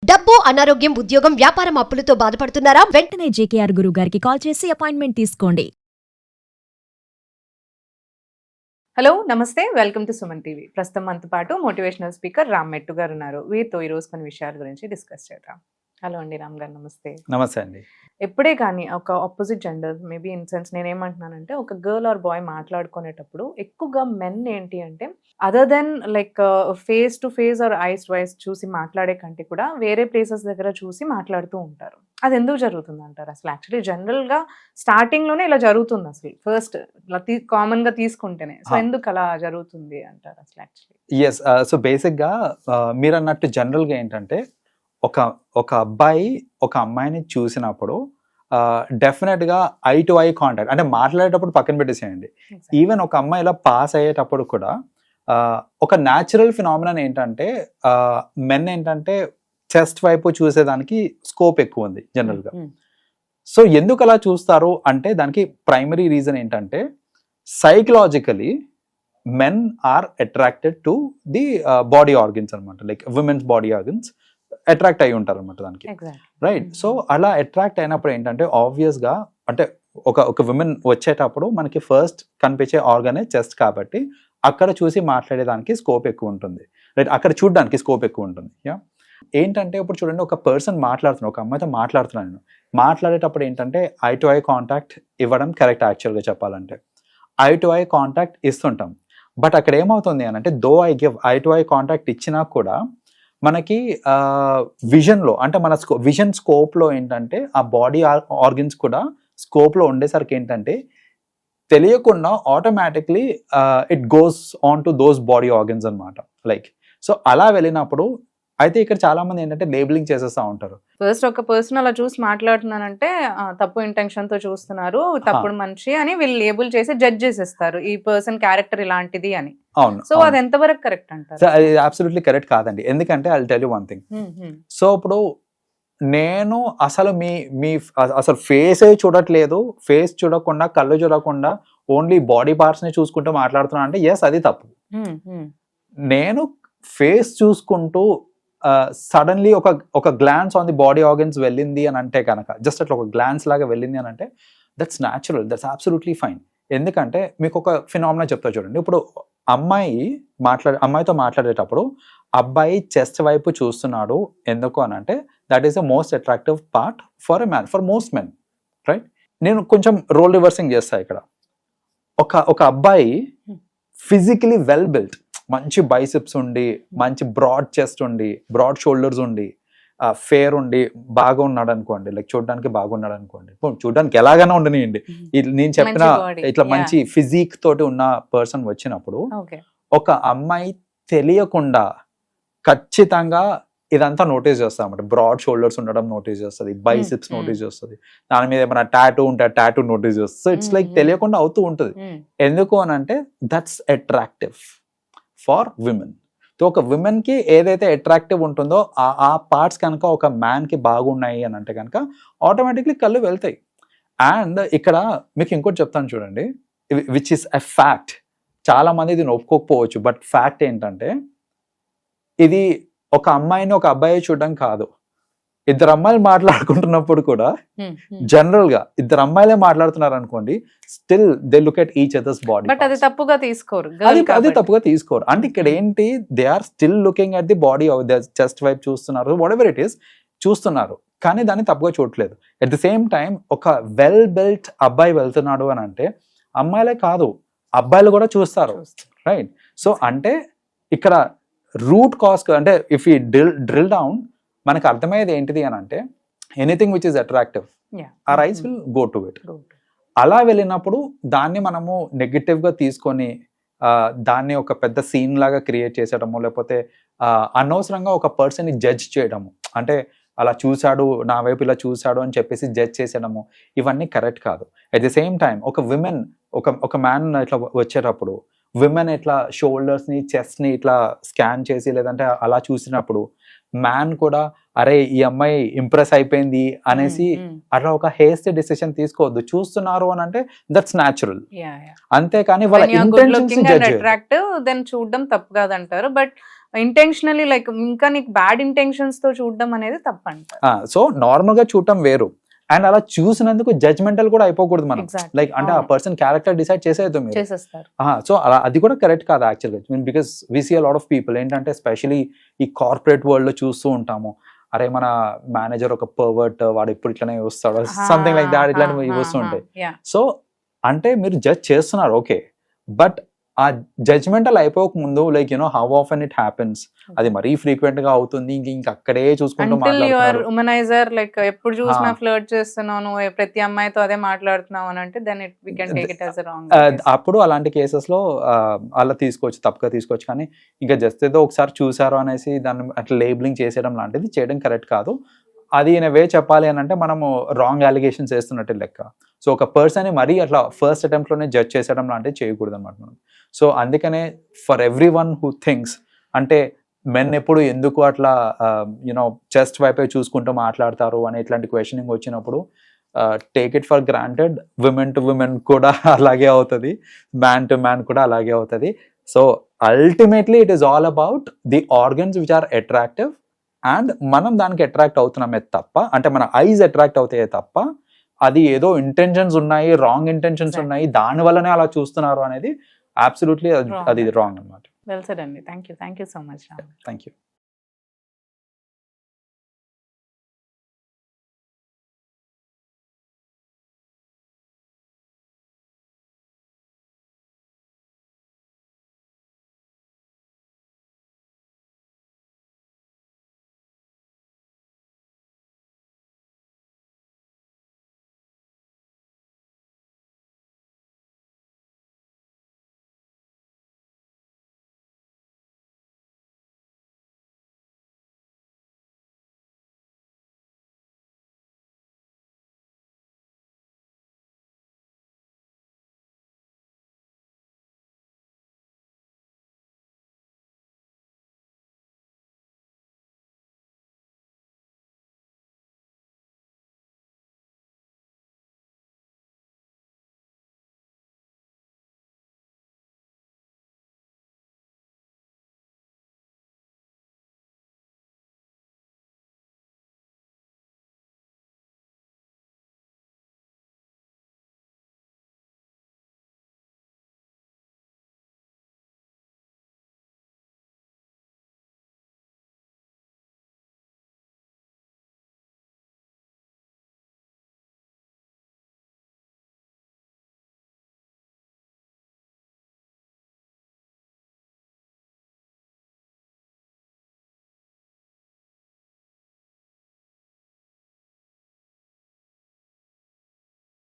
డబ్బు, అనారోగ్యం, ఉద్యోగం, వ్యాపారం అప్పులతో బాధపడుతున్నారా? వెంటనే జేకేఆర్ గురువు గారికి కాల్ చేసి అపాయింట్మెంట్ తీసుకోండి. హలో నమస్తే, వెల్కమ్ టు సుమన్ టీవీ. ప్రస్తుతం మనతో పాటు మోటివేషనల్ స్పీకర్ రామ్ మెట్టు గారు ఉన్నారు. వీరితో ఈ రోజు కొన్ని విషయాల గురించి డిస్కస్ చేద్దాం. హలో అండి రామ్ గారు, నమస్తే. నమస్తే అండి. ఎప్పుడే కానీ ఒక opposite gender, maybe in sense నేనేమంటున్నానంటే, ఒక గర్ల్ ఆర్ బాయ్ మాట్లాడుకునేటప్పుడు ఎక్కువగా మెన్ ఏంటి అంటే, other than like face to face or eyes to eyes చూసి మాట్లాడే కంటే కూడా వేరే ప్లేసెస్ దగ్గర చూసి మాట్లాడుతూ ఉంటారు. అది ఎందుకు జరుగుతుంది అంటారు? అసలు యాక్చువల్లీ జనరల్గా స్టార్టింగ్లోనే ఇలా జరుగుతుంది. అసలు ఫస్ట్ ఇలా కామన్గా తీసుకుంటేనే సో ఎందుకు అలా జరుగుతుంది అంటారు అసలు యాక్చువల్లీ? ఎస్, సో బేసిక్గా మీరు అన్నట్టు జనరల్గా ఏంటంటే, ఒక అబ్బాయి ఒక అమ్మాయిని చూసినప్పుడు డెఫినెట్గా ఐ టు ఐ కాంటాక్ట్, అంటే మాట్లాడేటప్పుడు పక్కన పెట్టేసేయండి. ఈవెన్ ఒక అమ్మాయి ఇలా పాస్ అయ్యేటప్పుడు కూడా ఒక న్యాచురల్ ఫినామినన్ ఏంటంటే, మెన్ ఏంటంటే చెస్ట్ వైపు చూసేదానికి స్కోప్ ఎక్కువ ఉంది జనరల్గా. సో ఎందుకు అలా చూస్తారు అంటే, దానికి ప్రైమరీ రీజన్ ఏంటంటే, psychologically men are attracted to the body organs అనమాట. Like women's body organs attract అయి ఉంటారు అనమాట దానికి, రైట్? సో అలా అట్రాక్ట్ అయినప్పుడు ఏంటంటే, ఆబ్వియస్గా అంటే ఒక విమెన్ వచ్చేటప్పుడు మనకి ఫస్ట్ కనిపించే ఆర్గనే చెస్ట్ కాబట్టి అక్కడ చూసి మాట్లాడేదానికి స్కోప్ ఎక్కువ ఉంటుంది, రైట్? అక్కడ చూడడానికి స్కోప్ ఎక్కువ ఉంటుంది. ఏంటంటే ఇప్పుడు చూడండి, ఒక పర్సన్ మాట్లాడుతున్నాను, ఒక అమ్మాయితో మాట్లాడుతున్నాను నేను. మాట్లాడేటప్పుడు ఏంటంటే ఐ టు ఐ కాంటాక్ట్ ఇవ్వడం కరెక్ట్. యాక్చువల్గా చెప్పాలంటే ఐ టు ఐ కాంటాక్ట్ ఇస్తుంటాం. బట్ అక్కడ ఏమవుతుంది అని అంటే, though I give eye to eye contact ఇచ్చినా కూడా మనకి విజన్లో, అంటే మన విజన్ స్కోప్లో ఏంటంటే ఆ బాడీ ఆర్గన్స్ కూడా స్కోప్లో ఉండేసరికి ఏంటంటే తెలియకుండా automatically it goes on to those body organs అనమాట. లైక్ సో అలా వెళ్ళినప్పుడు అయితే ఇక్కడ చాలా మంది ఏంటంటే లేబులింగ్ చేసేస్తూ ఉంటారు. ఫస్ట్ ఒక పర్సన్ అలా చూసి మాట్లాడుతున్నానంటే తప్పు ఇంటెన్షన్ తో చూస్తున్నారు, తప్పుడు మనిషి అని వీళ్ళు లేబుల్ చేసి జడ్జ్ చేసేస్తారు, ఈ పర్సన్ క్యారెక్టర్ ఇలాంటిది అని. అవును. సో అది ఎంతవరకు కరెక్ట్ అంటారు? అది అబ్సల్యూట్లీ కరెక్ట్ కాదండి. ఎందుకంటే I will tell you one thing. So ఇప్పుడు నేను అసలు మీ అసలు ఫేసే చూడట్లేదు, ఫేస్ చూడకుండా కళ్ళు చూడకుండా ఓన్లీ బాడీ పార్ట్స్ ని చూసుకుంటూ మాట్లాడుతున్నా అంటే ఎస్, అది తప్పు. నేను ఫేస్ చూసుకుంటూ సడన్లీ ఒక glance on the body organs వెళ్ళింది అని అంటే కనుక, జస్ట్ అట్లా ఒక గ్లాన్స్ లాగా వెళ్ళింది అని అంటే that's natural, that's absolutely fine. ఎందుకంటే మీకు ఒక ఫినామినా చెప్తా చూడండి. ఇప్పుడు అమ్మాయితో మాట్లాడేటప్పుడు అబ్బాయి చెస్ట్ వైపు చూస్తున్నాడు ఎందుకు అని అంటే, that is the most attractive part for a man, for most men, right? నేను కొంచెం రోల్ రివర్సింగ్ చేస్తా ఇక్కడ. ఒక అబ్బాయి ఫిజికలీ వెల్ బిల్ట్, మంచి బైసిప్స్ ఉండి, మంచి బ్రాడ్ చెస్ట్ ఉండి, బ్రాడ్ షోల్డర్స్ ఉండి, ఫేర్ ఉండి బాగా ఉన్నాడు అనుకోండి, లైక్ చూడడానికి బాగున్నాడు అనుకోండి, చూడడానికి ఎలాగైనా ఉండనియండి, నేను చెప్పిన ఇట్లా మంచి ఫిజిక్ తోటి ఉన్న పర్సన్ వచ్చినప్పుడు ఒక అమ్మాయి తెలియకుండా ఖచ్చితంగా ఇదంతా నోటీస్ చేస్తాం అన్నమాట. బ్రాడ్ షోల్డర్స్ ఉండడం నోటీస్ చేస్తుంది, బైసిప్స్ నోటీస్ చేస్తుంది, దాని మీద ఏమైనా టాటూ ఉంటే టాటూ నోటీస్ చేస్తుంది. సో ఇట్స్ లైక్ తెలియకుండా అవుతూ ఉంటుంది. ఎందుకు అని అంటే that's attractive far women. So ఒక విమెన్ కి ఏదైతే అట్రాక్టివ్ ఉంటుందో ఆ పార్ట్స్ కనుక ఒక మ్యాన్ కి బాగున్నాయి అని అంటే కనుక ఆటోమేటిక్లీ కళ్ళు వెళ్తాయి. అండ్ ఇక్కడ మీకు ఇంకోటి చెప్తాను చూడండి, విచ్ ఇస్ ఎ ఫ్యాక్ట్. చాలా మంది ఇది ఒప్పుకోకపోవచ్చు, బట్ ఫ్యాక్ట్ ఏంటంటే, ఇది ఒక అమ్మాయిని ఒక అబ్బాయి చూడడం కాదు. ఇద్దరు అమ్మాయిలు మాట్లాడుకుంటున్నప్పుడు కూడా జనరల్ గా ఇద్దరు అమ్మాయిలే మాట్లాడుతున్నారు అనుకోండి, still they look at each others body. But అది తప్పుగా తీసుకోరు, అది తప్పుగా తీసుకోరు. అంటే ఇక్కడ ఏంటి, they are still looking at the body, chest వైపు చూస్తున్నారు, వాట్ ఎవర్ ఇట్ ఈస్ చూస్తున్నారు, కానీ దాన్ని తప్పుగా చూడట్లేదు. ఎట్ ది సేమ్ టైం ఒక వెల్ బిల్ట్ అబ్బాయి వెళ్తున్నాడు అని అంటే అమ్మాయిలే కాదు అబ్బాయిలు కూడా చూస్తారు, రైట్? సో అంటే ఇక్కడ రూట్ కాజ్, అంటే ఇఫ్ యూ డ్రిల్ డౌన్ మనకు అర్థమయ్యేది ఏంటిది అని అంటే, anything which is attractive our eyes will go to it. అలా వెళ్ళినప్పుడు దాన్ని మనము నెగటివ్గా తీసుకొని దాన్ని ఒక పెద్ద సీన్ లాగా క్రియేట్ చేసేయడము, లేకపోతే అనవసరంగా ఒక పర్సన్ని జడ్జ్ చేయడము, అంటే అలా చూశాడు నా వైపు ఇలా చూశాడు అని చెప్పేసి జడ్జ్ చేసేయడము, ఇవన్నీ కరెక్ట్ కాదు. అట్ ది సేమ్ టైం ఒక విమెన్ ఒక మ్యాన్ ఇట్లా వచ్చేటప్పుడు విమెన్ ఇట్లా షోల్డర్స్ని చెస్ట్ని ఇట్లా స్కాన్ చేసి లేదంటే అలా చూసినప్పుడు మ్యాన్ కూడా అరే ఈ అమ్మాయి ఇంప్రెస్ అయిపోయింది అనేసి అట్లా ఒక హేస్టీ డిసిషన్ తీసుకోవద్దు. చూస్తున్నారు అని అంటే దట్స్ న్యాచురల్, అంతేకాని వాళ్ళ ఇంటెన్షన్స్ అట్రాక్టివ్ దెన్ చూడడం తప్పు కాదంటారు. బట్ ఇంటెన్షనలీ లైక్ ఇంకా నీకు బ్యాడ్ ఇంటెన్షన్స్ తో చూడడం అనేది తప్పంట. సో నార్మల్ గా చూడటం వేరు, అండ్ అలా చూసినందుకు జడ్జ్మెంటల్ కూడా అయిపోకూడదు మనం. Exactly. లైక్ అంటే ఆ పర్సన్ క్యారెక్టర్ డిసైడ్ చేసేది మీరు. చేసేస్తారు. సో అలా అది కూడా కరెక్ట్ కాదు యాక్చువల్గా. Because we see a lot of people ఏంటంటే ఎస్పెషలీ ఈ కార్పొరేట్ వరల్డ్ లో చూస్తూ ఉంటాము, అరే మన మేనేజర్ ఒక పర్వర్ట్, వాడు ఇప్పుడు ఇట్లానే వస్తాడు, సంథింగ్ లైక్ దాట్, ఇట్లాంటివి వస్తుంటాయి. సో అంటే మీరు జడ్జ్ చేస్తున్నారు ఓకే, బట్ ఆ జడ్జ్మెంటల్ అయిపోక ముందు like how often it happens, అది మరీ ఫ్రీక్వెంట్ గా అవుతుంది, ఇంక అక్కడే చూసుకుంటూ అంటిల్ యువర్ మాట్లాడుతున్నారు. ఉమనైజర్ లైక్ ఎప్పుడు చూసినా ఫ్లర్ట్ చేస్తున్నాను, ప్రతి అమ్మాయితో అదే మాట్లాడుతున్నావు అని అంటే then we can take it as wrong. అప్పుడు అలాంటి కేసెస్ లో అలా తీసుకోవచ్చు, తప్పుగా తీసుకోవచ్చు. కానీ ఇంకా జస్ట్ ఏదో ఒకసారి చూసారు అనేసి దాన్ని అట్లా లేబులింగ్ చేసేయడం లాంటిది చేయడం కరెక్ట్ కాదు. అది ఇన్ వే చెప్పాలి అని అంటే మనము రాంగ్ అలిగేషన్స్ వేస్తున్నట్టు లెక్క. సో ఒక పర్సన్ మరీ అట్లా ఫస్ట్ అటెంప్ట్ లోనే జడ్జ్ చేసేయడం లాంటివి చేయకూడదు అనమాట మనం. సో అందుకనే for every one who thinks అంటే మెన్ ఎప్పుడు ఎందుకు అట్లా చెస్ట్ వైపే చూసుకుంటూ మాట్లాడతారు అనే ఇట్లాంటి క్వశ్చనింగ్ వచ్చినప్పుడు take it for granted, women to women కూడా అలాగే అవుతుంది, మ్యాన్ టు మ్యాన్ కూడా అలాగే అవుతుంది. So ultimately it is all about the organs which are attractive, and మనం దానికి అట్రాక్ట్ అవుతున్నామే తప్ప, అంటే మన ఐజ్ అట్రాక్ట్ అవుతాయే తప్ప అది ఏదో ఇంటెన్షన్స్ ఉన్నాయి, రాంగ్ ఇంటెన్షన్స్ ఉన్నాయి, దాని వల్లనే అలా చూస్తున్నారు అనేది అబ్సల్యూట్లీ అది రాంగ్ అనమాట. వెల్ సెడ్ అండి. Thank you so much. Thank you.